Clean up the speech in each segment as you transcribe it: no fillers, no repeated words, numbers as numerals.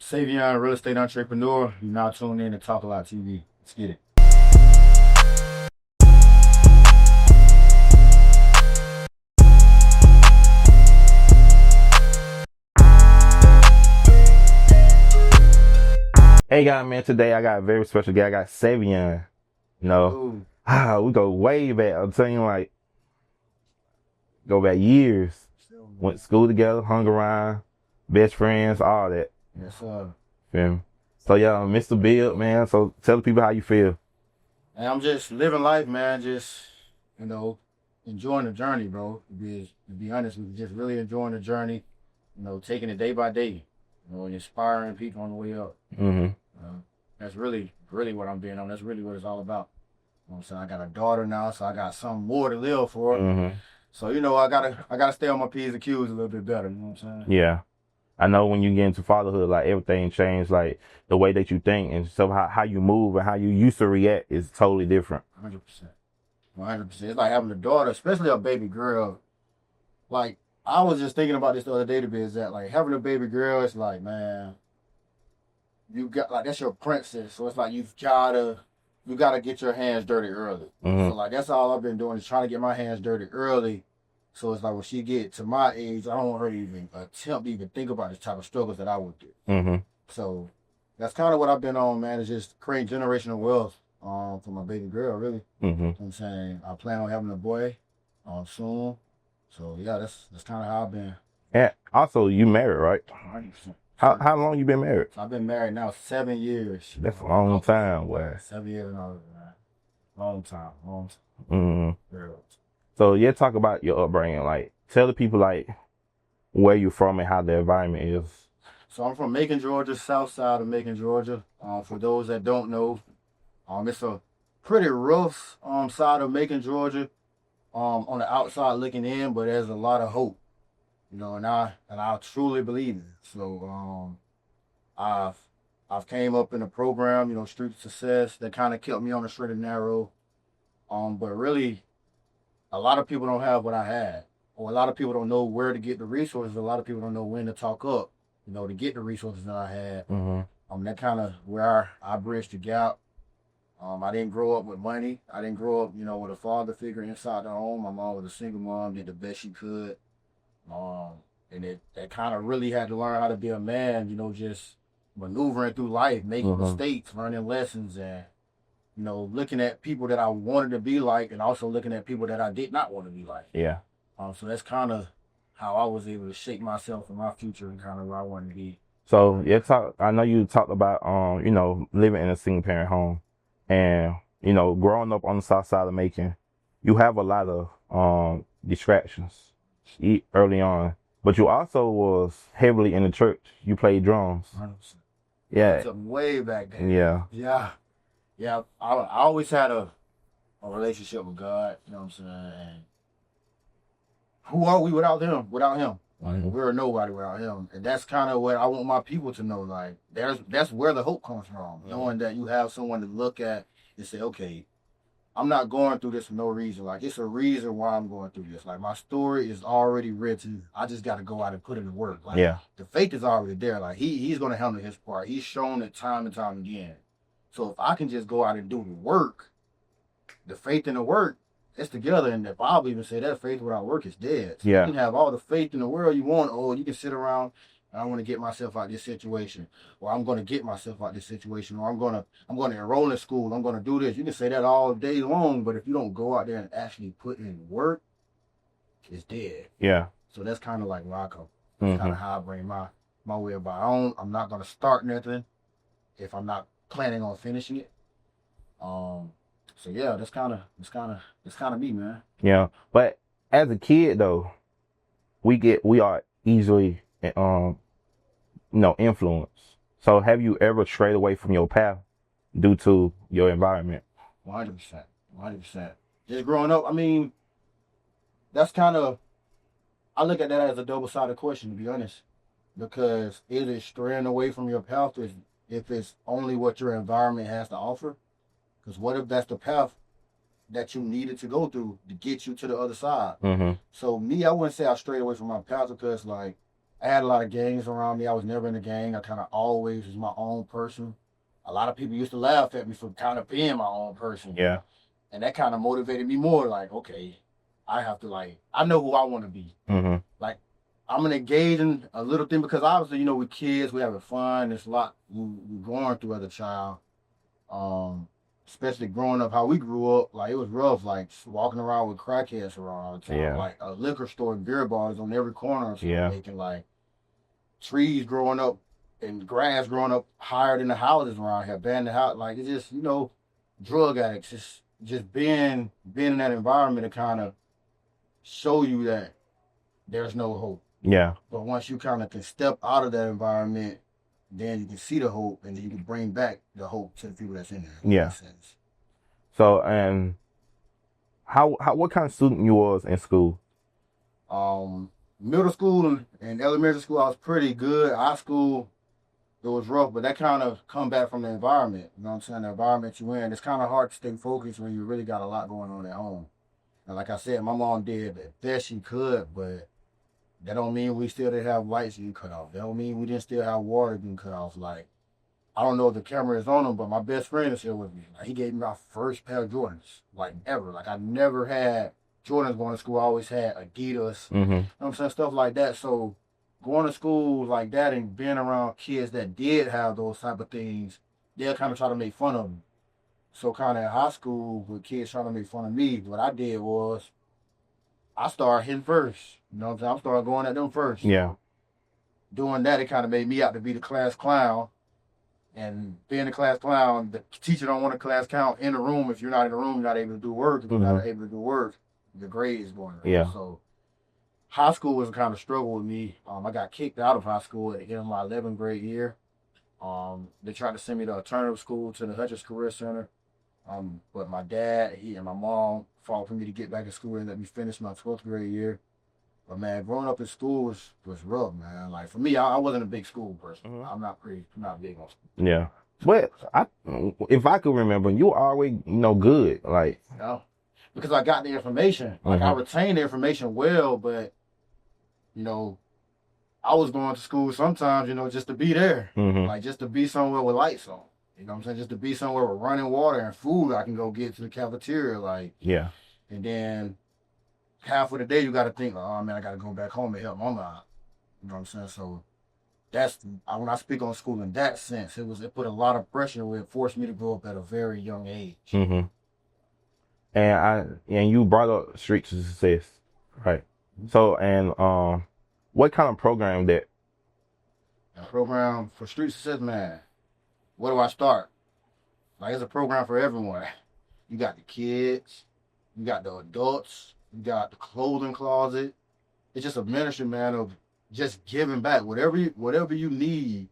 Savion, real estate entrepreneur. You're now tuned in to Talkalot TV. Let's get it. Hey guys, man, today I got a very special guy. I got Savion. You know, we go way back. I'm telling you, like, go back years. Went to school together, hung around, best friends, all that. Yes, sir. Feel me? So, yeah, Mr. Bill, man, so tell the people how you feel. And I'm just living life, man. Just, enjoying the journey, bro. To be honest with you, just really enjoying the journey. Taking it day by day. Inspiring people on the way up. Mm-hmm. That's really what I'm being on. That's really what it's all about. You know what I'm saying? I got a daughter now, so I got something more to live for. Mm-hmm. So, I gotta stay on my P's and Q's a little bit better, you know what I'm saying? Yeah. I know when you get into fatherhood, like, everything changed, like, the way that you think and so how you move and how you used to react is totally different. 100%. 100%. It's like having a daughter, especially a baby girl. Like, I was just thinking about this the other day to be exact. Like, having a baby girl, it's like, man, you got, like, that's your princess. So it's like you gotta get your hands dirty early. Mm-hmm. So, like, that's all I've been doing is trying to get my hands dirty early. So it's like when she get to my age, I don't want her to even attempt to even think about the type of struggles that I would do. Mm-hmm. So that's kind of what I've been on, man, is just creating generational wealth for my baby girl, really. Mm-hmm. You know what I'm saying? I plan on having a boy soon. So, yeah, that's kind of how I've been. And also, you married, right? 100%. How long you been married? So I've been married now 7 years. That's a long time, boy. 7 years and all that, man. Long time. Mm-hmm. Girl. So, yeah, talk about your upbringing. Like, tell the people, like, where you're from and how the environment is. So I'm from Macon, Georgia, south side of Macon, Georgia. For those that don't know, it's a pretty rough side of Macon, Georgia. On the outside looking in, but there's a lot of hope, and I truly believe it. So I've came up in a program, Street of Success, that kind of kept me on the straight and narrow. But really, a lot of people don't have what I had, or a lot of people don't know where to get the resources. A lot of people don't know when to talk up, to get the resources that I had. Mm-hmm. That kind of where I bridged the gap. I didn't grow up with money. I didn't grow up, with a father figure inside the home. My mom was a single mom, did the best she could. And that kind of really had to learn how to be a man, just maneuvering through life, making mistakes, learning lessons, and, looking at people that I wanted to be like, and also looking at people that I did not want to be like. Yeah. So that's kind of how I was able to shape myself and my future and kind of where I wanted to be. So, yeah, I know you talked about, living in a single parent home. And, growing up on the south side of Macon, you have a lot of distractions early on. But you also was heavily in the church. You played drums. 100%. Yeah. That's way back then. Yeah. Yeah. I always had a relationship with God, you know what I'm saying? And who are we without him? Like, we're nobody without him. And that's kind of what I want my people to know. Like, that's where the hope comes from. Knowing that you have someone to look at and say, okay, I'm not going through this for no reason. Like, it's a reason why I'm going through this. Like, my story is already written. I just got to go out and put it in work. Like, the faith is already there. Like, he's going to handle his part. He's shown it time and time again. So if I can just go out and do the work, the faith in the work, it's together, and the Bible even say that faith without work is dead. So you can have all the faith in the world you want, or you can sit around and I want to get myself out of this situation, or I'm going to get myself out of this situation, or I'm going to enroll in school, I'm going to do this. You can say that all day long, but if you don't go out there and actually put in work, it's dead. Yeah. So that's kind of like where I come. That's kind of how I bring my way about. I'm not going to start nothing if I'm not planning on finishing it. So yeah, that's kind of me, man. Yeah, but as a kid though, we are easily influenced. So have you ever strayed away from your path due to your environment? 100%. Just growing up, I mean, that's kind of, I look at that as a double-sided question, to be honest, because is it straying away from your path if it's only what your environment has to offer? Because what if that's the path that you needed to go through to get you to the other side? So me, I wouldn't say I strayed away from my path because, like, I had a lot of gangs around me. I was never in a gang. I kind of always was my own person. A lot of people used to laugh at me for kind of being my own person. Yeah. And that kind of motivated me more. Like, okay, I have to I know who I want to be. Mm-hmm. Like, I'm gonna engage in a little thing because obviously, with kids, we having fun. There's a lot we going through as a child. Especially growing up how we grew up, like it was rough, like walking around with crackheads around all the time. Yeah. Like a liquor store and beer bars on every corner. Yeah. Making like trees growing up and grass growing up higher than the houses around here, abandoned house. Like it's just, drug addicts. Just being in that environment to kind of show you that there's no hope. Yeah. But once you kind of can step out of that environment, then you can see the hope, and then you can bring back the hope to the people that's in there. Yeah. So, and what kind of student you was in school? Middle school and elementary school, I was pretty good. High school, it was rough, but that kind of come back from the environment. You know what I'm saying? The environment you in. It's kind of hard to stay focused when you really got a lot going on at home. And like I said, my mom did the best she could, but that don't mean we still didn't have lights being cut off. That don't mean we didn't still have water being cut off. Like, I don't know if the camera is on him, but my best friend is here with me. Like, he gave me my first pair of Jordans, like ever. Like, I never had Jordans going to school. I always had Adidas. Mm-hmm. You know what I'm saying? Stuff like that. So going to school like that and being around kids that did have those type of things, they'll kind of try to make fun of me. So kind of in high school, with kids trying to make fun of me, what I did was I started hitting first. You know what I'm saying? I started going at them first. Yeah. Doing that, it kind of made me out to be the class clown. And being the class clown, the teacher don't want a class clown in the room. If you're not in the room, you're not able to do work. If you're not able to do work, your grade is going around. Yeah. So high school was a kind of struggle with me. I got kicked out of high school at the end of my 11th grade year. They tried to send me to alternative school to the Hutchins Career Center. But my dad, he and my mom fought for me to get back in school and let me finish my 12th grade year. But man, growing up in school was rough, man. Like for me, I wasn't a big school person. Mm-hmm. I'm not big on school. Yeah. But if I could remember, you were always, good. Like, because I got the information. Like I retained the information well, but I was going to school sometimes, just to be there. Like just to be somewhere with lights on. You know what I'm saying? Just to be somewhere with running water and food I can go get to the cafeteria. Like, yeah. And then half of the day you got to think, oh man, I got to go back home and help mama out. You know what I'm saying? So that's, when I speak on school in that sense, it put a lot of pressure. It forced me to grow up at a very young age. Mm-hmm. And you brought up Streets of Success, right? Mm-hmm. So, and what kind of program that? A program for Street Success, man. Where do I start? Like, it's a program for everyone. You got the kids, you got the adults, you got the clothing closet. It's just a ministry, man, of just giving back. Whatever you need,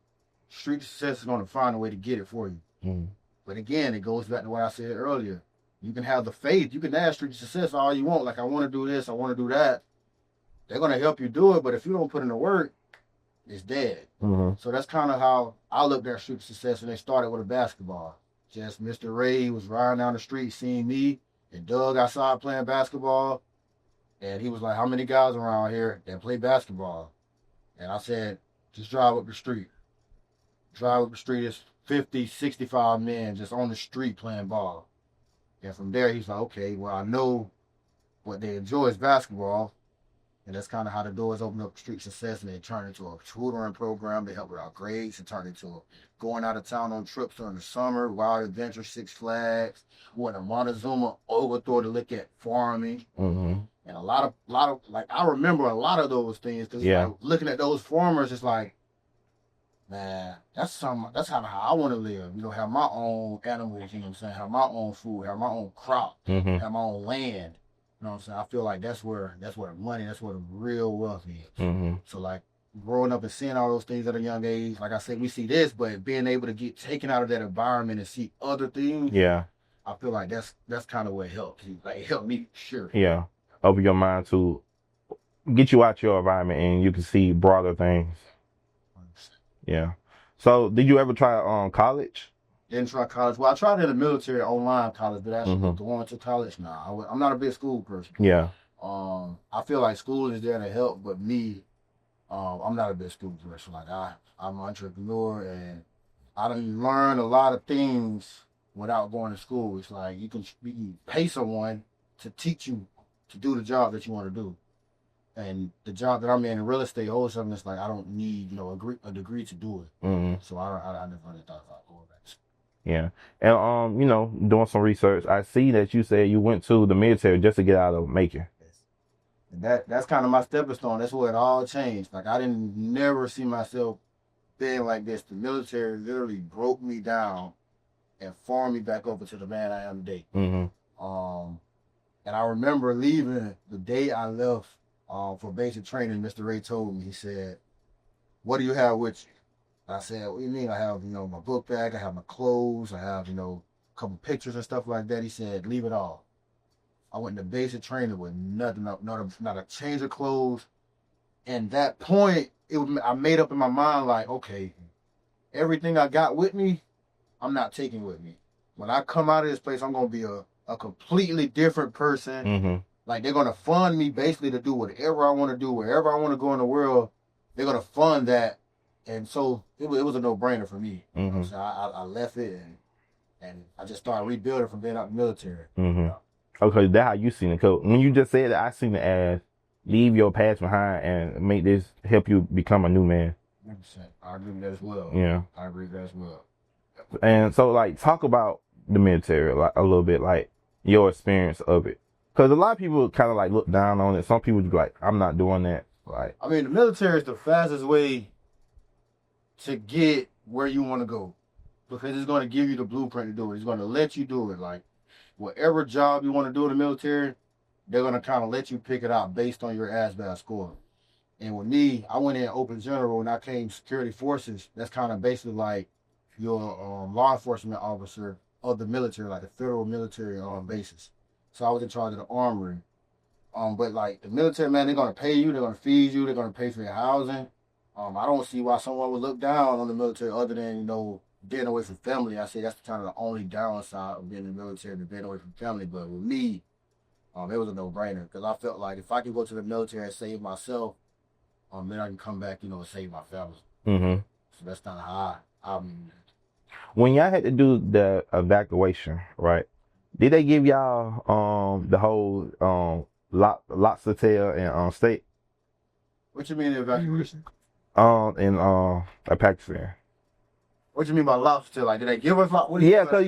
Street Success is going to find a way to get it for you. Mm. But again, it goes back to what I said earlier. You can have the faith. You can ask Street Success all you want. Like, I want to do this, I want to do that. They're going to help you do it, but if you don't put in the work, it's dead. Mm-hmm. So that's kind of how I looked at Street Success, and they started with a basketball. Just Mr. Ray was riding down the street, seeing me and Doug outside playing basketball, and he was like, how many guys around here that play basketball? And I said, just drive up the street. Drive up the street, it's 50, 65 men just on the street playing ball. And from there, he's like, okay, well, I know what they enjoy is basketball. And that's kind of how the doors open up Street Success, and they turn into a tutoring program to help with our grades, and turn into going out of town on trips during the summer, Wild Adventure, Six Flags, went to Montezuma, Overthrow to look at farming. Mm-hmm. And a lot of, like, I remember a lot of those things, because like, looking at those farmers, it's like, man, that's kind of how I want to live. Have my own animals, you know what I'm saying? Have my own food, have my own crop, have my own land. You know what I'm saying? I feel like that's where the money, that's where the real wealth is. Mm-hmm. So like growing up and seeing all those things at a young age, like I said, we see this, but being able to get taken out of that environment and see other things, I feel like that's kind of what helps. Like it helped me, sure. Yeah, open your mind to get you out your environment and you can see broader things. 100%. Yeah. So did you ever try college? Didn't try college. Well, I tried in the military online college, but actually going to college, nah. I'm not a big school person. Yeah. I feel like school is there to help, but me, I'm not a big school person. Like I'm an entrepreneur, and I done learned a lot of things without going to school. It's like you can pay someone to teach you to do the job that you want to do. And the job that I'm in real estate wholesaling, it's like I don't need a degree to do it. Mm-hmm. So I never really thought about going back to school. Yeah. And doing some research, I see that you said you went to the military just to get out of Macon. And that's kind of my stepping stone. That's where it all changed. Like I didn't never see myself being like this. The military literally broke me down and formed me back over to the man I am today. Mm-hmm. And I remember leaving the day I left for basic training. Mr. Wright told me, he said, "What do you have with you?" I said, "What do you mean? I have, my book bag, I have my clothes, I have, a couple pictures and stuff like that." He said, "Leave it all." I went to basic training with nothing, not a change of clothes. And that point, I made up in my mind, like, okay, everything I got with me, I'm not taking with me. When I come out of this place, I'm going to be a completely different person. Mm-hmm. Like, they're going to fund me basically to do whatever I want to do, wherever I want to go in the world. They're going to fund that. And so it was a no-brainer for me. Mm-hmm. So I left it, and I just started rebuilding from being out in the military. Mm-hmm. Okay, that's how you seen it. Cause when you just said that, I seen it as leave your past behind and make this help you become a new man. 100%. I agree with that as well. Yeah. I agree with that as well. And so, like, talk about the military like a little bit, like your experience of it. Cause a lot of people kind of like look down on it. Some people be like, "I'm not doing that." Like, I mean, the military is the fastest way to get where you want to go, because it's going to give you the blueprint to do it. It's going to let you do it. Like, whatever job you want to do in the military, they're going to kind of let you pick it out based on your ASVAB score. And with me, I went in open general and I came security forces. That's kind of basically like your law enforcement officer of the military, like the federal military basis. So I was in charge of the armory. But like the military, man, they're going to pay you, they're going to feed you, they're going to pay for your housing. I don't see why someone would look down on the military other than, getting away from family. I say that's kind of the only downside of being in the military, to being away from family. But with me, it was a no-brainer, because I felt like if I could go to the military and save myself, then I can come back, and save my family. mm-hmm. So that's kind of how I'm. When y'all had to do the evacuation, right? Did they give y'all the whole A-LOT-TWAN and state? What you mean evacuation? In Pakistan. What you mean by lobster? Like, did they give us lot? Yeah, because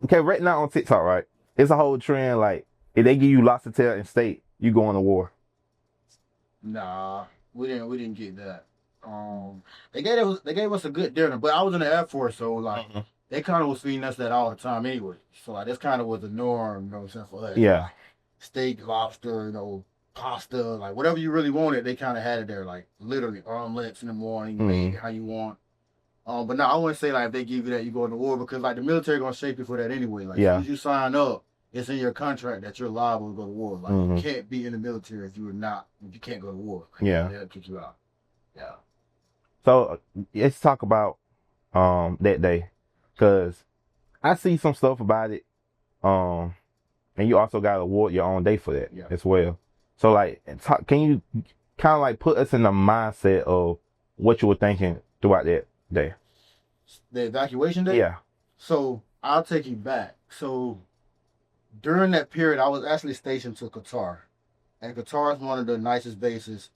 okay, right now on TikTok, right? It's a whole trend. Like, if they give you lobster in state, you going to war. Nah, we didn't get that. They gave us a good dinner, but I was in the Air Force, so like they kind of was feeding us that all the time anyway. So like this kind of was the norm, what I'm saying, for us. Yeah. Like, steak, lobster, pasta, like whatever you really wanted, they kind of had it there. Like literally omelets in the morning, made how you want. But no, I wouldn't say like if they give you that, you go into war, because like the military gonna shape you for that anyway. Like as soon as you sign up, it's in your contract that you're liable to go to war. Like you can't be in the military if you can't go to war. Yeah, they'll kick you out. Yeah. So let's talk about that day, because I see some stuff about it. And you also got to award your own day for that as well. So like, can you kind of like put us in the mindset of what you were thinking throughout that day? The evacuation day? Yeah. So I'll take you back. So during that period, I was actually stationed to Qatar. And Qatar is one of the nicest bases.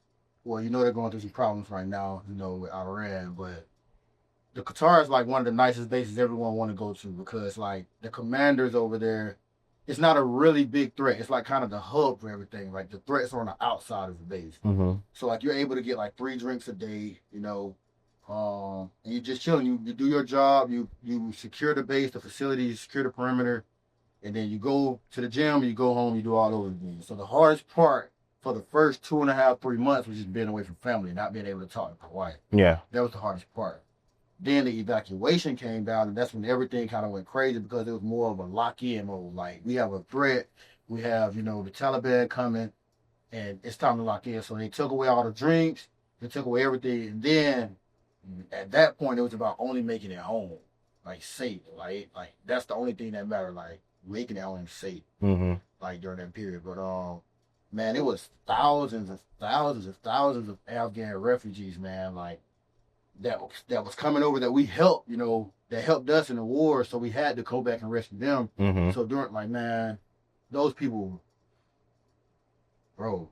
Well, they're going through some problems right now, with Iran. But the Qatar is like one of the nicest bases everyone want to go to, because like the commanders over there, it's not a really big threat. It's like kind of the hub for everything. Like the threats are on the outside of the base. Mm-hmm. So like you're able to get like 3 drinks a day, and you're just chilling. You do your job. You secure the base, the facility, you secure the perimeter, and then you go to the gym. You go home. You do all over again. So the hardest part for the first 2.5, 3 months was just being away from family, not being able to talk to my wife. Yeah, that was the hardest part. Then the evacuation came down, and that's when everything kind of went crazy, because it was more of a lock-in mode. Like we have a threat, we have the Taliban coming, and it's time to lock in. So they took away all the drinks, they took away everything, and then at that point, it was about only making it home, like safe. Like that's the only thing that mattered, like making it home safe. Mm-hmm. Like during that period. But man, it was thousands and thousands and thousands of Afghan refugees, man, like that was coming over that we helped, you know, that helped us in the war, so we had to go back and rescue them. So during, like, man, those people, bro,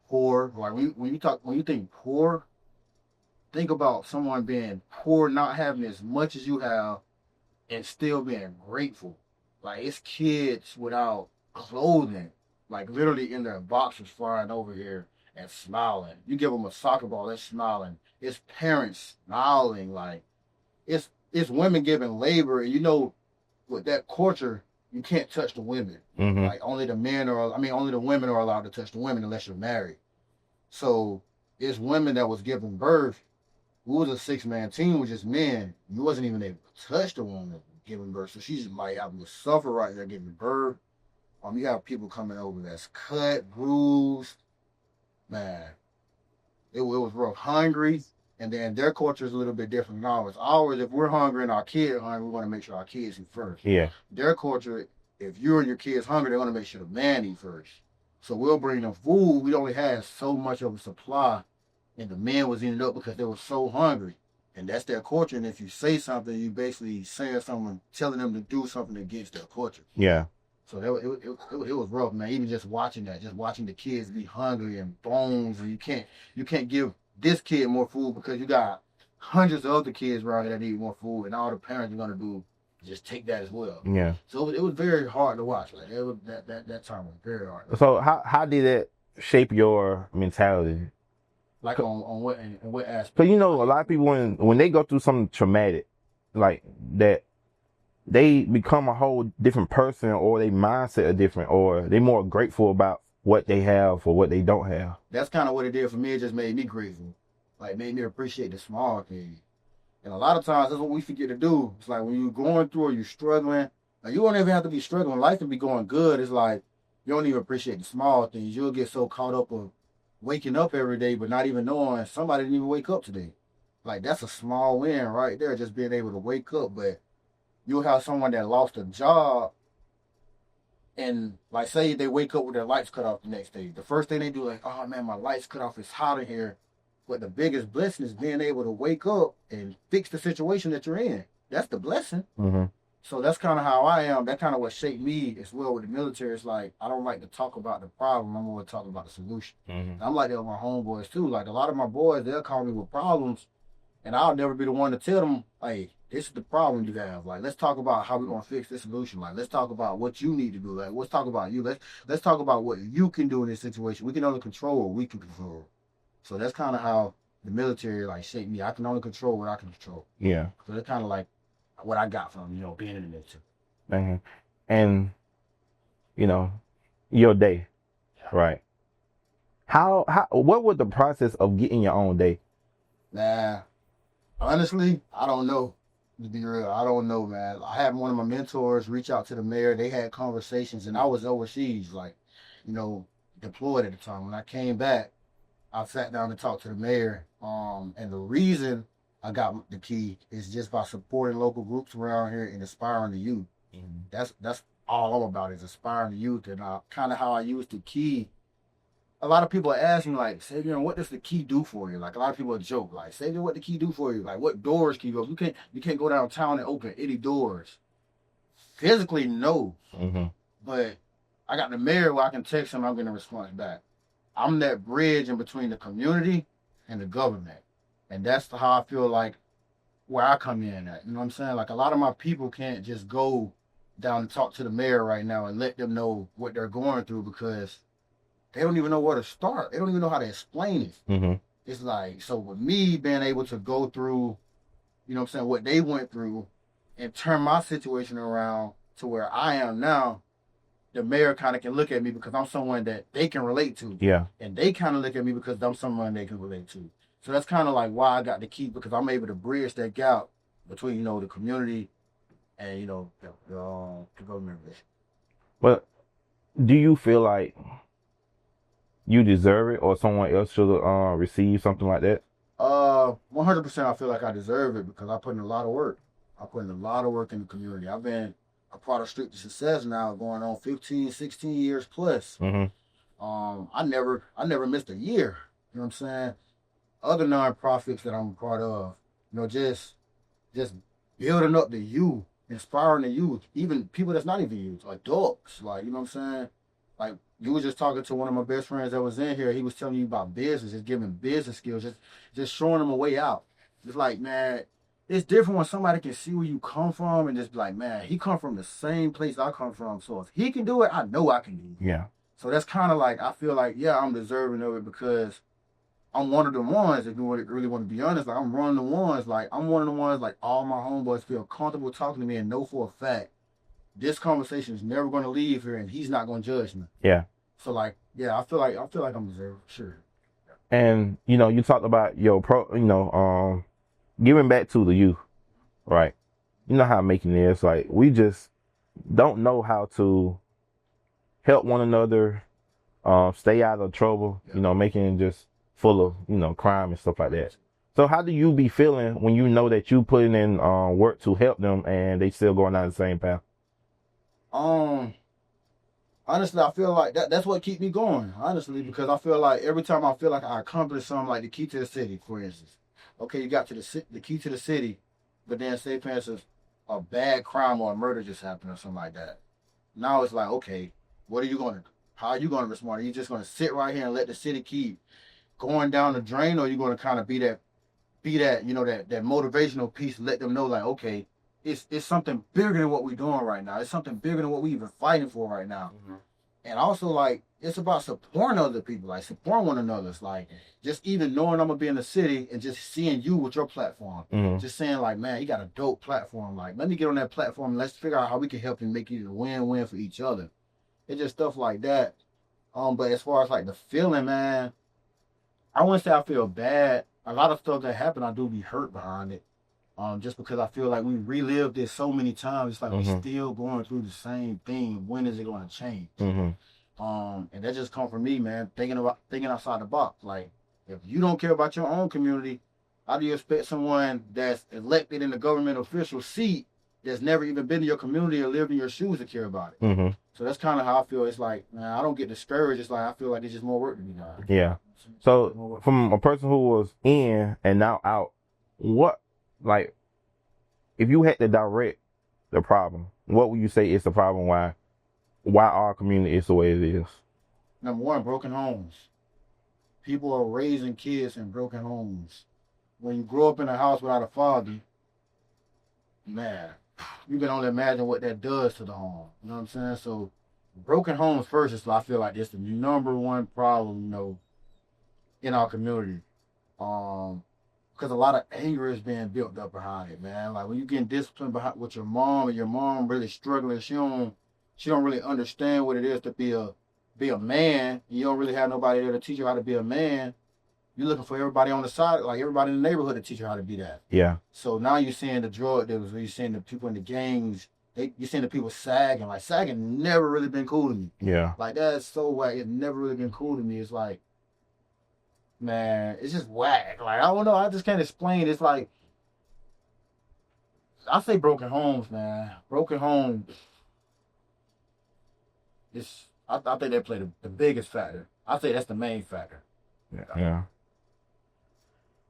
poor. Like when you think poor, think about someone being poor, not having as much as you have, and still being grateful. Like, it's kids without clothing, like literally in their boxers flying over here and smiling. You give them a soccer ball, they're smiling. It's parents smiling. Like, it's women giving labor, and you know, with that culture, you can't touch the women. Like, only the women are allowed to touch the women unless you're married. So it's women that was giving birth. We was a 6-man team with just men. You wasn't even able to touch the woman giving birth. So she's like having to suffer right there giving birth. You have people coming over that's cut, bruised. Man, it was rough. Hungry. And then their culture is a little bit different than ours. Ours, if we're hungry and our kids are hungry, we want to make sure our kids eat first. Yeah. Their culture, if you and your kids hungry, they want to make sure the man eat first. So we'll bring them food. We only had so much of a supply, and the men was eating up because they were so hungry. And that's their culture. And if you say something, you basically saying something, telling them to do something against their culture. Yeah. So it was rough, man. Even just watching that, just watching the kids be hungry and bones, and you can't give this kid more food because you got hundreds of other kids around here that need more food, and all the parents are gonna do just take that as well. Yeah. So it was very hard to watch. Like, it was that time was very hard. So how did it shape your mentality? Like on what and what aspect? Because, you know, a lot of people when they go through something traumatic like that, they become a whole different person, or their mindset are different, or they're more grateful about what they have or what they don't have. That's kind of what it did for me. It just made me grateful. Like, made me appreciate the small things. And a lot of times, that's what we forget to do. It's like when you're going through or you're struggling, like, you don't even have to be struggling. Life can be going good. It's like you don't even appreciate the small things. You'll get so caught up with waking up every day, but not even knowing somebody didn't even wake up today. Like, that's a small win right there, just being able to wake up. But you'll have someone that lost a job, and like, say they wake up with their lights cut off the next day. The first thing they do, like, oh man, my lights cut off, it's hot in here. But the biggest blessing is being able to wake up and fix the situation that you're in. That's the blessing. So that's kind of how I am. That kind of what shaped me as well with the military. It's like, I don't like to talk about the problem. I'm more talking about the solution. I'm like that with my homeboys too. Like, a lot of my boys, they'll call me with problems, and I'll never be the one to tell them, like, this is the problem you have. Like, let's talk about how we're gonna fix this solution. Like, let's talk about what you need to do. Like, let's talk about you. Let's talk about what you can do in this situation. We can only control what we can control. So that's kind of how the military, like, shaped me. I can only control what I can control. Yeah. So that's kind of like what I got from, you know, being in the military. And, you know, your day, right? What was the process of getting your own day? Nah, honestly, I don't know. To be real, I don't know, man. I had one of my mentors reach out to the mayor. They had conversations, and I was overseas, like, you know, deployed at the time. When I came back, I sat down to talk to the mayor. And the reason I got the key is just by supporting local groups around here and inspiring the youth. That's all I'm about, is inspiring the youth. And kind of how I use the key. A lot of people ask me, like, Savion, what does the key do for you? Like, a lot of people joke, like, Savion, what the key do for you? Like, what doors can you go? You can't go downtown and open any doors. Physically, no. But I got the mayor where I can text him, I'm getting a response back. I'm that bridge in between the community and the government. And that's how I feel like where I come in at. You know what I'm saying? Like, a lot of my people can't just go down and talk to the mayor right now and let them know what they're going through, because they don't even know where to start. They don't even know how to explain it. It's like, so with me being able to go through, you know what I'm saying, what they went through and turn my situation around to where I am now, the mayor kind of can look at me because I'm someone that they can relate to. Yeah. And they kind of look at me because I'm someone they can relate to. So that's kind of like why I got the key, because I'm able to bridge that gap between, you know, the community and, you know, the government. But do you feel like you deserve it, or someone else should receive something like that? 100% I feel like I deserve it, because I put in a lot of work. I put in a lot of work in the community. I've been a part of Street to Success now going on 15, 16 years plus. I never missed a year. You know what I'm saying? Other nonprofits that I'm a part of, just building up the youth, inspiring the youth, even people that's not even youth, adults. Like, you know what I'm saying? Like, you were just talking to one of my best friends that was in here. He was telling you about business, just giving business skills, just showing them a way out. It's like, man, it's different when somebody can see where you come from and just be like, man, he come from the same place I come from. So if he can do it, I know I can do it. Yeah. So that's kind of like, I feel like, yeah, I'm deserving of it because I'm one of the ones, if you really want to be honest, like I'm one of the ones, like I'm one of the ones, like all my homeboys feel comfortable talking to me and know for a fact this conversation is never going to leave here and he's not going to judge me. Yeah. So like, yeah, I feel like I'm deserved, sure. And you talked about your giving back to the youth, right? You know how making it is. Like we just don't know how to help one another, stay out of trouble. Yeah. Making it just full of crime and stuff like that. So how do you be feeling when you know that you putting in work to help them and they still going down the same path? Honestly, I feel like that's what keep me going, honestly, because I feel like every time I feel like I accomplish something, like the key to the city, for instance. Okay, you got to the key to the city, but then say, for instance, a bad crime or a murder just happened or something like that. Now it's like, okay, how are you going to respond? Are you just going to sit right here and let the city keep going down the drain, or are you going to kind of be that, that motivational piece, let them know like, okay, it's something bigger than what we're doing right now. It's something bigger than what we even fighting for right now. Mm-hmm. And also, like, it's about supporting other people, like supporting one another. It's like just even knowing I'm gonna be in the city and just seeing you with your platform, just saying like, man, you got a dope platform. Like, let me get on that platform and let's figure out how we can help and make it a win-win for each other. It's just stuff like that. But as far as like the feeling, man, I wouldn't say I feel bad. A lot of stuff that happened, I do be hurt behind it. Just because I feel like we relived this so many times, it's like we're still going through the same thing. When is it going to change? And that just come from me, man, thinking outside the box. Like, if you don't care about your own community, how do you expect someone that's elected in the government official seat that's never even been in your community or lived in your shoes to care about it? So that's kind of how I feel. It's like, man, I don't get discouraged. It's like I feel like it's just more work to be done. Yeah. So from a person who was in and now out, like, if you had to direct the problem, what would you say is the problem? Why our community is the way it is? Number one, broken homes. People are raising kids in broken homes. When you grow up in a house without a father, man, you can only imagine what that does to the home. You know what I'm saying? So, broken homes first is, I feel like, it's the number one problem, in our community. Because a lot of anger is being built up behind it, man. Like when you getting disciplined with your mom and your mom really struggling, she don't really understand what it is to be a man. You don't really have nobody there to teach you how to be a man. You're looking for everybody on the side, like everybody in the neighborhood to teach you how to be that. Yeah. So now you're seeing the drug dealers, you're seeing the people in the gangs, you're seeing the people sagging. Like sagging never really been cool to me. Yeah. Like that's so whack. It's never really been cool to me. It's like, man, it's just whack. Like, I don't know. I just can't explain. It's like, I say broken homes, man. Broken homes. I think they play the biggest factor. I say that's the main factor. Yeah.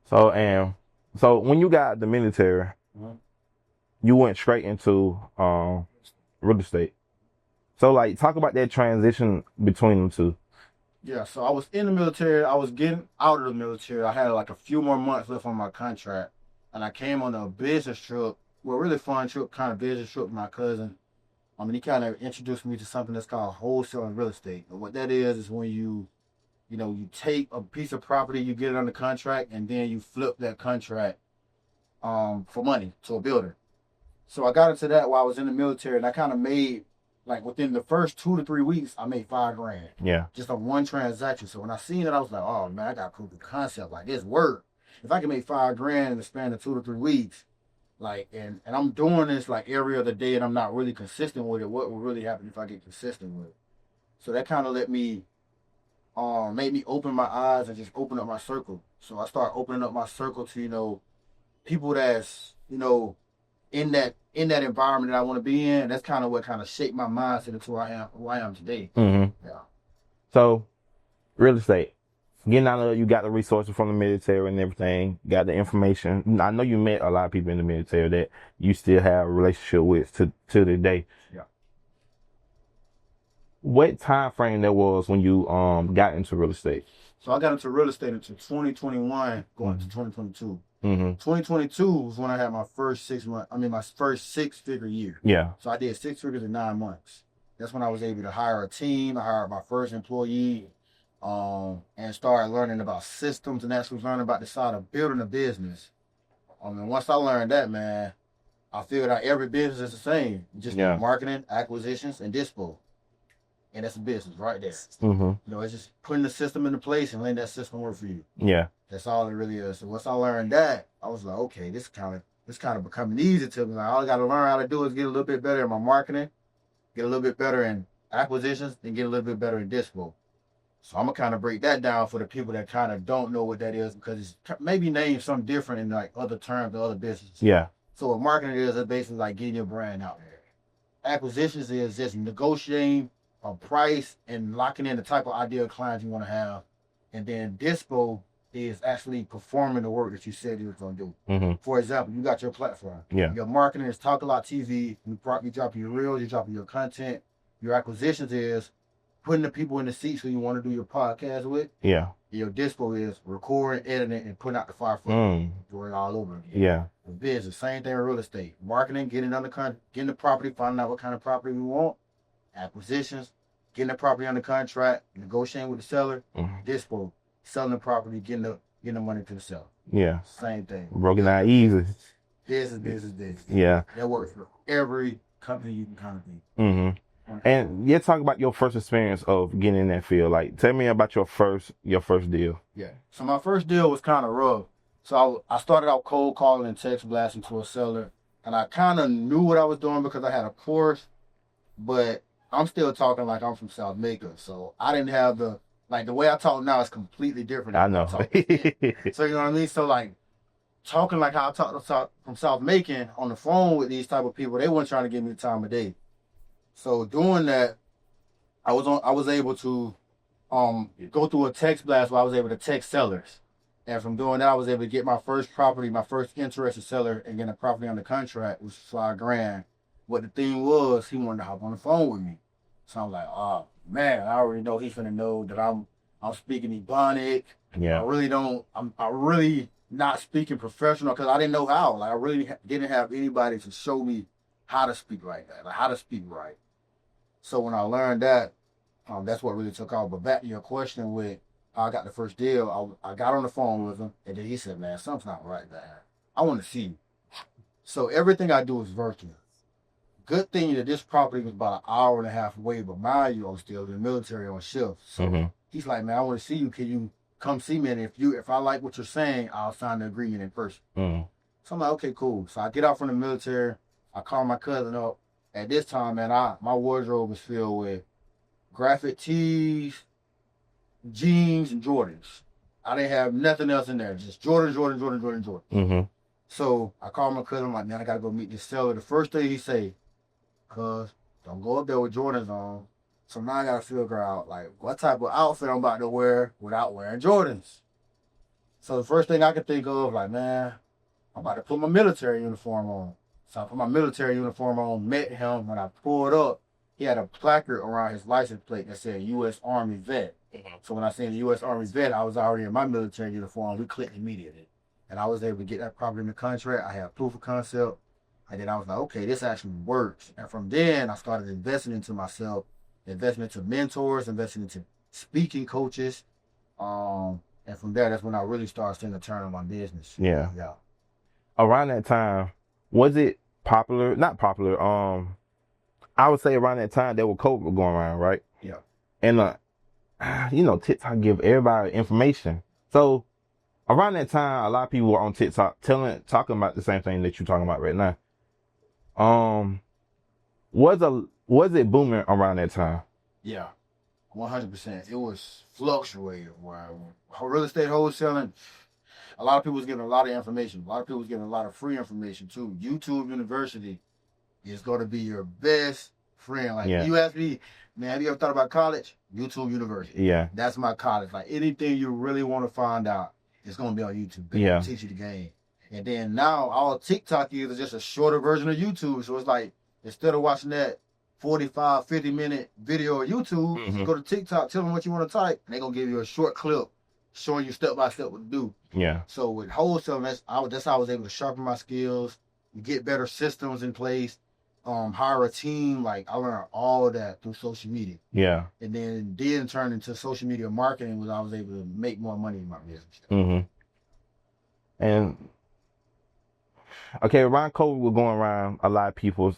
So when you got the military, you went straight into real estate. So like, talk about that transition between the two. Yeah, so I was in the military. I was getting out of the military. I had like a few more months left on my contract. And I came on a business trip, well, really fun trip, kind of business trip with my cousin. He kind of introduced me to something that's called wholesaling real estate. And what that is when you take a piece of property, you get it under contract, and then you flip that contract for money to a builder. So I got into that while I was in the military, and I kind of made, like within the first 2 to 3 weeks, I made $5,000. Yeah. Just on one transaction. So when I seen it, I was like, oh man, I got proof of concept. Like this work. If I can make $5,000 in the span of 2 to 3 weeks, like, and I'm doing this like every other day and I'm not really consistent with it, what will really happen if I get consistent with it? So that kind of made me open my eyes and just open up my circle. So I start opening up my circle to, people that's, in that environment that I want to be in. That's kind of what kind of shaped my mindset into who I am today. Yeah. So real estate. Getting out of, you got the resources from the military and everything, got the information. I know you met a lot of people in the military that you still have a relationship with to the day. Yeah. What time frame there was when you got into real estate? So I got into real estate into 2021, going to 2022. 2022 was when I had my first my first 6-figure year. Yeah. So I did 6 figures in 9 months. That's when I was able to hire a team. I hired my first employee, and started learning about systems and actually learning about the side of building a business. And once I learned that, man, I figured out every business is the same. Just marketing, acquisitions, and dispo. And that's a business right there. You know, it's just putting the system into place and letting that system work for you. Yeah. That's all it really is. So once I learned that, I was like, okay, this kind of becoming easy to me. Like, all I got to learn how to do is get a little bit better in my marketing, get a little bit better in acquisitions, and get a little bit better in dispo. So I'm gonna kind of break that down for the people that kind of don't know what that is, because it's maybe named something different in like other terms or other businesses. Yeah. So what marketing is basically like getting your brand out there. Acquisitions is just negotiating a price and locking in the type of ideal clients you want to have. And then dispo is actually performing the work that you said you was going to do. For example, you got your platform. Yeah. Your marketing is Talkalot-TV. You dropping your reels, you dropping your content. Your acquisitions is putting the people in the seats who you want to do your podcast with. Yeah. Your dispo is recording, editing, and putting out the fire footage. Doing it all over again. Yeah. The business, same thing with real estate. Marketing, getting the property, finding out what kind of property we want. Acquisitions, getting the property under contract, negotiating with the seller. Dispo, selling the property, getting the money to the seller. Yeah. Same thing. Broken out easy. Business. Yeah. That works for every company you can kind of think. And you talk about your first experience of getting in that field. Like, tell me about your first deal. Yeah. So my first deal was kind of rough. So I started out cold calling and text blasting to a seller, and I kind of knew what I was doing because I had a course, but I'm still talking like I'm from South Macon. So I didn't have the way I talk now is completely different. I know. So you know what I mean? So like talking like how I talk from South Macon on the phone with these type of people, they weren't trying to give me the time of day. So doing that, I was able to go through a text blast where I was able to text sellers. And from doing that, I was able to get my first property, my first interested seller, and get a property under contract, which was $5,000. What the thing was, he wanted to hop on the phone with me. So I'm like, oh man, I already know he's gonna know that I'm speaking Ebonic. Yeah. I'm really not speaking professional because I didn't know how. Like I really didn't have anybody to show me how to speak like that, like how to speak right. So when I learned that, that's what really took off. But back to your question with how I got the first deal, I got on the phone with him, and then he said, man, something's not right, man. I want to see you. So everything I do is virtual. Good thing that this property was about an hour and a half away, but mind you, I was still in the military on shift. So he's like, man, I want to see you. Can you come see me? And if I like what you're saying, I'll sign the agreement in person. So I'm like, okay, cool. So I get out from the military. I call my cousin up. At this time, man, my wardrobe was filled with graphic tees, jeans, and Jordans. I didn't have nothing else in there. Just Jordan. So I called my cousin. I'm like, man, I got to go meet this seller. The first thing he say, cuz, don't go up there with Jordans on. So now I got to figure out, like, what type of outfit I'm about to wear without wearing Jordans. So the first thing I could think of, like, man, I'm about to put my military uniform on. So I put my military uniform on, met him. When I pulled up, he had a placard around his license plate that said U.S. Army vet. So when I seen the U.S. Army vet, I was already in my military uniform. We clicked immediately. And I was able to get that property in the contract. I had proof of concept. And then I was like, okay, this actually works. And from then, I started investing into myself, investing into mentors, investing into speaking coaches. And from there, that's when I really started seeing a turn on my business. Yeah. Around that time, was it popular? Not popular. I would say around that time there was COVID going around, right? Yeah. And TikTok give everybody information. So around that time, a lot of people were on TikTok talking about the same thing that you're talking about right now. Was it booming around that time? Yeah, 100%. It was fluctuating. Real estate wholesaling. A lot of people was getting a lot of information. A lot of people was getting a lot of free information too. YouTube University is going to be your best friend. Like you ask me, man, have you ever thought about college? YouTube University. Yeah. That's my college. Like anything you really want to find out, it's gonna be on YouTube. They're gonna teach you the game. And then now all TikTok is just a shorter version of YouTube. So it's like instead of watching that 45, 50-minute video on YouTube, go to TikTok, tell them what you want to type, and they're gonna give you a short clip showing you step by step what to do. Yeah. So with wholesaling, that's how I was able to sharpen my skills, get better systems in place, hire a team. Like I learned all of that through social media. Yeah. And then turn into social media marketing when I was able to make more money in my business. And okay, around COVID was going around, a lot of people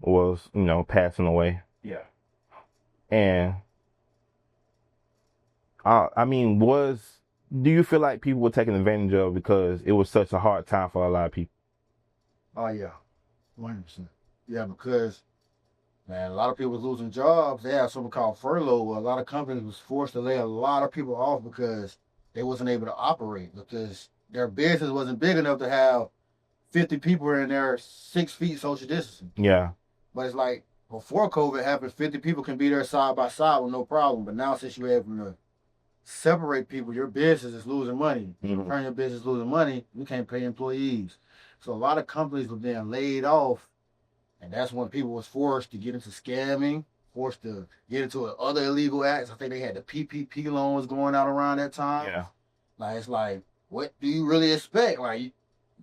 was, you know, passing away. Yeah. And I mean, do you feel like people were taking advantage of because it was such a hard time for a lot of people? Oh yeah, 100%. Yeah, because man, a lot of people was losing jobs. They had something called furlough, where a lot of companies was forced to lay a lot of people off because they wasn't able to operate because their business wasn't big enough to have 50 people in there 6 feet social distancing. Yeah. But it's like before COVID happened, 50 people can be there side by side with no problem. But now since you're able to separate people, your business is losing money. Turn your business losing money, you can't pay employees. So a lot of companies were being laid off, and that's when people was forced to get into scamming, forced to get into other illegal acts. I think they had the PPP loans going out around that time. Yeah. Like it's like, what do you really expect? Like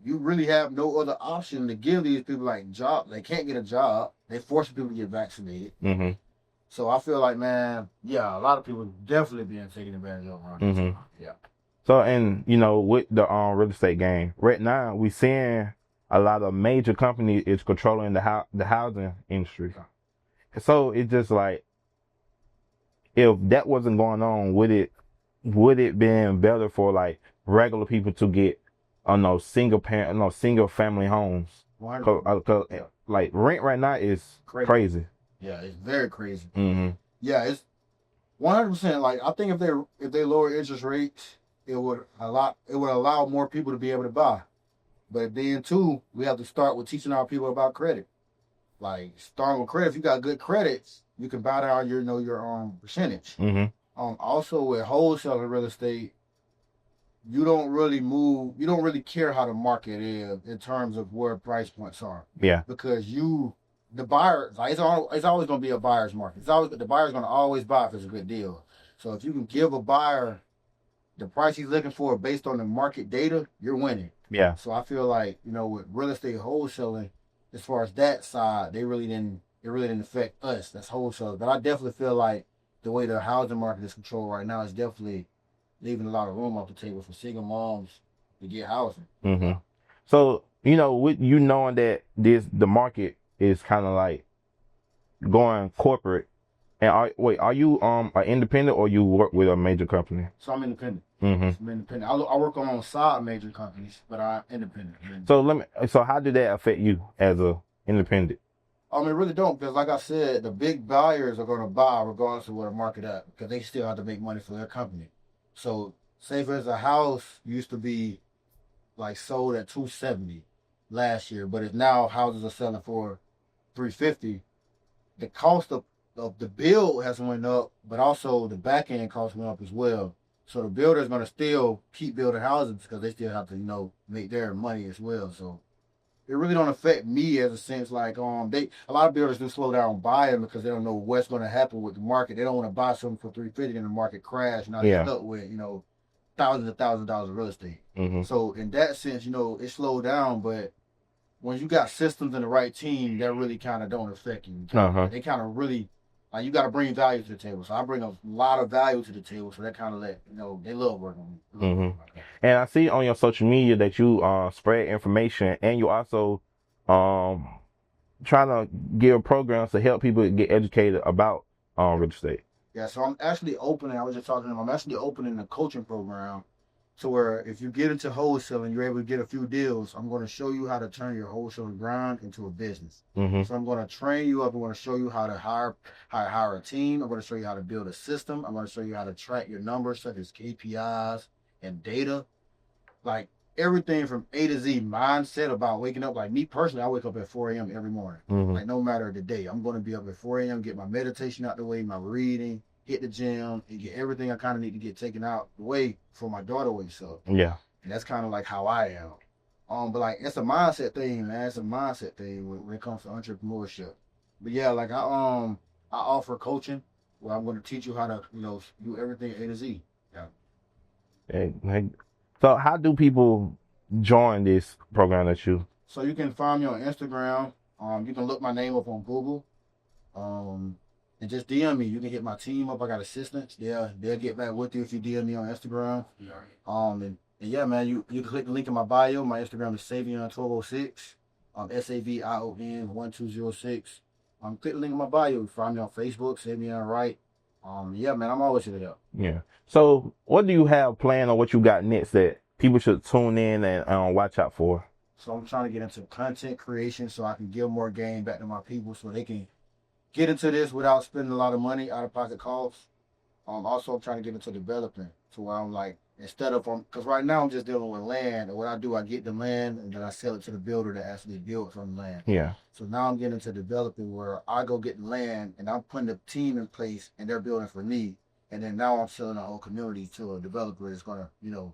you really have no other option to give these people like job. They can't get a job. They force people to get vaccinated. So I feel like, man, yeah, a lot of people definitely being taken advantage of around this time. Yeah. So, and you know, with the real estate game right now, we seeing a lot of major companies is controlling the housing industry. So it's just like, if that wasn't going on, would it been better for like regular people to get single family homes? Cause like rent right now is crazy. Yeah, it's very crazy. Yeah, it's 100%. Like I think if they lower interest rates, it would allow more people to be able to buy. But then too, we have to start with teaching our people about credit. Like starting with credit, if you got good credits, you can buy down your percentage. Also with wholesaling real estate, you don't really care how the market is in terms of where price points are. Yeah. Because the buyer, like it's always going to be a buyer's market. The buyer's going to always buy if it's a good deal. So if you can give a buyer the price he's looking for based on the market data, you're winning. Yeah. So I feel like, with real estate wholesaling, as far as that side, it really didn't affect us. That's wholesale. But I definitely feel like the way the housing market is controlled right now is definitely leaving a lot of room off the table for single moms to get housing. So, with you knowing that the market is kind of like going corporate, and are you an independent or you work with a major company? So I'm independent. I'm independent. I work alongside major companies, but I'm independent. So how did that affect you as a independent? It really don't, because like I said, the big buyers are going to buy regardless of where the market at, because they still have to make money for their company. So say for instance, a house used to be like sold at $270 last year, but if now houses are selling for $350, the cost of the build has went up, but also the back end cost went up as well. So the builder's going to still keep building houses because they still have to, make their money as well. So it really don't affect me as a sense like a lot of builders do slow down buying because they don't know what's going to happen with the market. They don't want to buy something for $350 and the market crash. Now they're stuck with thousands of dollars of real estate. So in that sense, it slowed down. But when you got systems and the right team, that really kind of don't affect you. They kind of really you got to bring value to the table. So I bring a lot of value to the table. So that kind of they love working with me. And I see on your social media that you spread information, and you also trying to give programs to help people get educated about real estate. Yeah, so I'm actually opening a coaching program to where if you get into wholesaling, you're able to get a few deals. I'm going to show you how to turn your wholesaling grind into a business. So I'm going to train you up. I'm going to show you how to hire a team. I'm going to show you how to build a system. I'm going to show you how to track your numbers such as KPIs and data. Like everything from A to Z mindset about waking up. Like me personally, I wake up at 4 a.m. every morning. Like no matter the day, I'm going to be up at 4 a.m., get my meditation out the way, my reading, hit the gym, and get everything I kind of need to get taken out the way for my daughter wakes up. Yeah. And that's kind of like how I am. But like it's a mindset thing, man. It's a mindset thing when it comes to entrepreneurship. But yeah, like I offer coaching where I'm going to teach you how to, do everything A to Z. Yeah. Hey, so how do people join this program that you? So you can find me on Instagram. You can look my name up on Google. And just DM me. You can hit my team up. I got assistants. They'll get back with you if you DM me on Instagram. And yeah, man, you can click the link in my bio. My Instagram is Savion1206. Savion 1206. Click the link in my bio. You find me on Facebook, Savion Wright. Yeah, man, I'm always here to help. Yeah. So what do you have planned or what you got next that people should tune in and watch out for? So I'm trying to get into content creation so I can give more game back to my people so they can get into this without spending a lot of money, out of pocket costs. Also, I'm trying to get into developing to where I'm like, instead of, because right now I'm just dealing with land. And what I do, I get the land and then I sell it to the builder that actually built from the land. Yeah. So now I'm getting into developing where I go get the land and I'm putting a team in place and they're building for me. And then now I'm selling the whole community to a developer that's going to,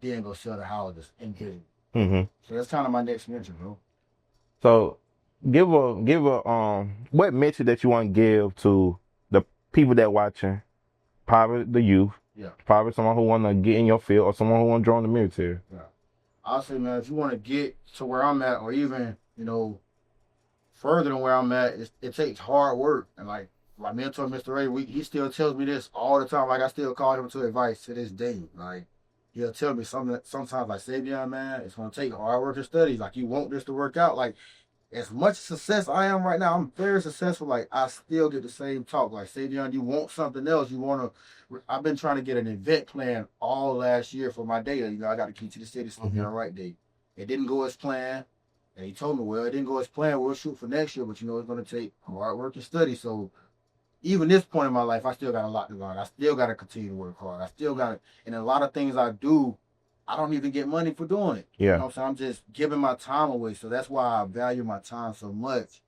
then go sell the houses and build. So that's kind of my next venture, bro. So give a what message that you want to give to the people that watching, probably the youth, probably someone who want to get in your field or someone who want to join the military. Yeah. I'll say, man, if you want to get to where I'm at or even, further than where I'm at, it takes hard work. And like my mentor, Mr. A, he still tells me this all the time. Like I still call him to advice to this day. Like he'll tell me sometimes like, Savion, man, it's going to take hard work and studies. Like you want this to work out. Like as much success I am right now, I'm very successful. Like I still get the same talk. Like Savion, you want something else. I've been trying to get an event plan all last year for my data. I got a key to the city, Savion Wright day. It didn't go as planned. And he told me, well, it didn't go as planned. We'll shoot for next year, but it's going to take hard work and study. So even this point in my life, I still got a lot to learn. I still got to continue to work hard. I still got to, and a lot of things I do, I don't even get money for doing it. Yeah. You know what I'm saying? I'm just giving my time away. So that's why I value my time so much,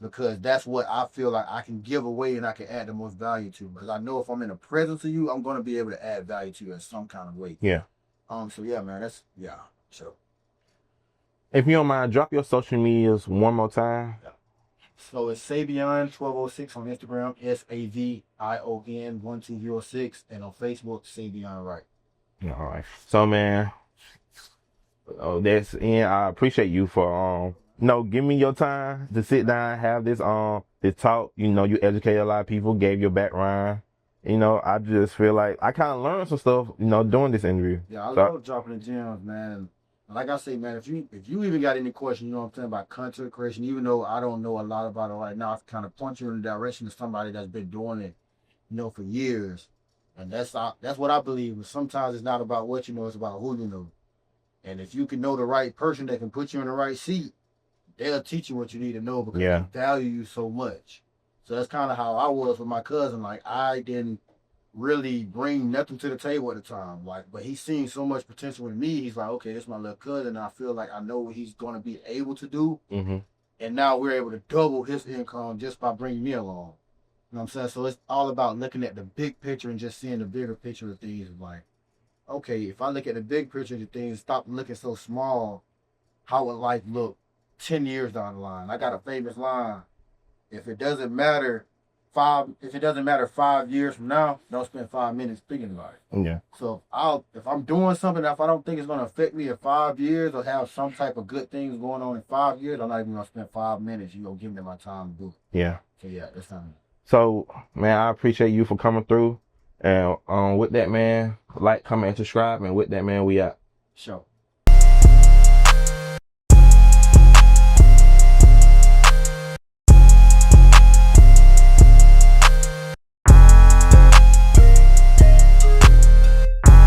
because that's what I feel like I can give away and I can add the most value to. Because I know if I'm in the presence of you, I'm going to be able to add value to you in some kind of way. Yeah. So yeah, man, sure. If you don't mind, drop your social medias one more time. Yeah. So it's Savion1206 on Instagram, Savion 1206, and on Facebook, Savion Wright. All right. So man, that's in. I appreciate you for give me your time to sit down, have this this talk. You educate a lot of people, gave your background. I just feel like I kind of learned some stuff, doing this interview. Yeah, I love dropping the gems, man. Like I say, man, if you even got any questions, what I'm saying, about content creation, even though I don't know a lot about it right now, I kind of point you in the direction of somebody that's been doing it, for years. And that's what I believe. But sometimes it's not about what you know, it's about who you know. And if you can know the right person that can put you in the right seat, they'll teach you what you need to know because they value you so much. So that's kind of how I was with my cousin. Like I didn't really bring nothing to the table at the time. Like, but he's seen so much potential in me. He's like, okay, this is my little cousin. And I feel like I know what he's going to be able to do. And now we're able to double his income just by bringing me along. You know what I'm saying? So it's all about looking at the big picture and just seeing the bigger picture of things. Like, okay, if I look at the big picture of things, stop looking so small, how would life look 10 years down the line? I got a famous line. If it doesn't matter 5 years from now, don't spend 5 minutes thinking about it. Yeah. So if I'm doing something, if I don't think it's going to affect me in 5 years or have some type of good things going on in 5 years, I'm not even going to spend 5 minutes, give me my time to do it. Yeah. So yeah, that's time. So man, I appreciate you for coming through. And with that, man, like, comment, and subscribe. And with that, man, we out. Sure.